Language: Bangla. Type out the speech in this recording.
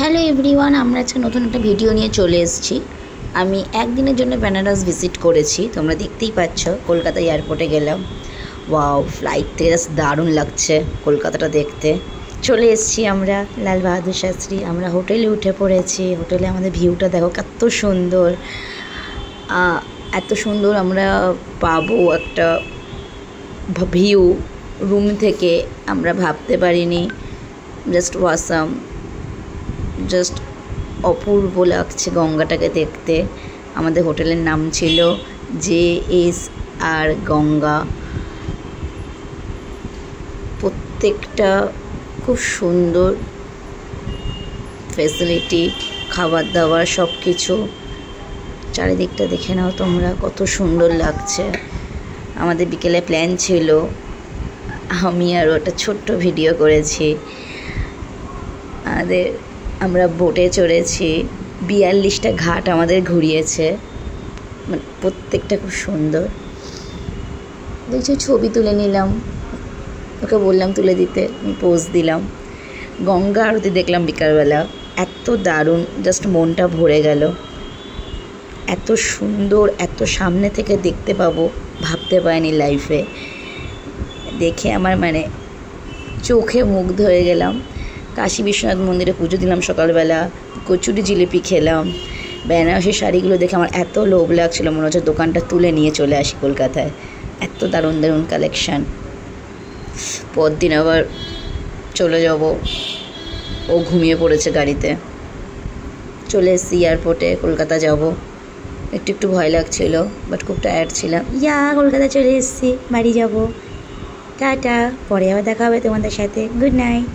হ্যালো এভরিওয়ান, আমরা আজকে নতুন একটা ভিডিও নিয়ে চলে এসেছি। আমি একদিনের জন্য বেনারস ভিজিট করেছি, তোমরা দেখতেই পাচ্ছ। কলকাতা এয়ারপোর্টে গেলাম। ওয়াও, ফ্লাইট থেকে জাস্ট দারুণ লাগছে কলকাতাটা দেখতে। চলে এসেছি আমরা লাল বাহাদুর শাস্ত্রী। আমরা হোটেলে উঠে পড়েছি। হোটেলে আমাদের ভিউটা দেখো কত সুন্দর, এত সুন্দর আমরা পাবো একটা ভিউ রুম থেকে, আমরা ভাবতে পারিনি। জাস্ট ওয়াসাম, জাস্ট অপূর্ব লাগছে গঙ্গাটাকে দেখতে। আমাদের হোটেলের নাম ছিল JSR গঙ্গা। প্রত্যেকটা খুব সুন্দর ফ্যাসিলিটি, খাবার দাবার সব কিছু। চারিদিকটা দেখে নাও তোমরা, কত সুন্দর লাগছে। আমাদের বিকেলে প্ল্যান ছিল, আমি আরও একটা ছোট্ট ভিডিও করেছি। আমরা বোটে চড়েছি, 42টা ঘাট আমাদের ঘুরিয়েছে। মানে প্রত্যেকটা খুব সুন্দর। দেখছি ছবি তুলে নিলাম, ওকে বললাম তুলে দিতে, আমি পোজ দিলাম। গঙ্গা আরতি দেখলাম বিকালবেলা, এত দারুণ, জাস্ট মনটা ভরে গেল। এত সুন্দর, এত সামনে থেকে দেখতে পাবো ভাবতে পারিনি লাইফে। দেখে আমার চোখে মুগ্ধ হয়ে গেলাম। কাশী বিশ্বনাথ মন্দিরে পুজো দিলাম সকালবেলা, কচুরি জিলিপি খেলাম। বেনারসি শাড়িগুলো দেখে আমার এত লোভ লাগছিলো, মনে হচ্ছে দোকানটা তুলে নিয়ে চলে আসি কলকাতায়। এত দারুণ দারুণ কালেকশান। পরদিন আবার চলে যাব, ও ঘুমিয়ে পড়েছে গাড়িতে। চলে এসেছি এয়ারপোর্টে, কলকাতা যাব। একটু ভয় লাগছিল, বাট খুব টায়ার্ড ছিলাম। কলকাতা চলে এসেছি, বাড়ি যাব। টাটা, পরে আবার দেখা হবে তোমাদের সাথে। Good night.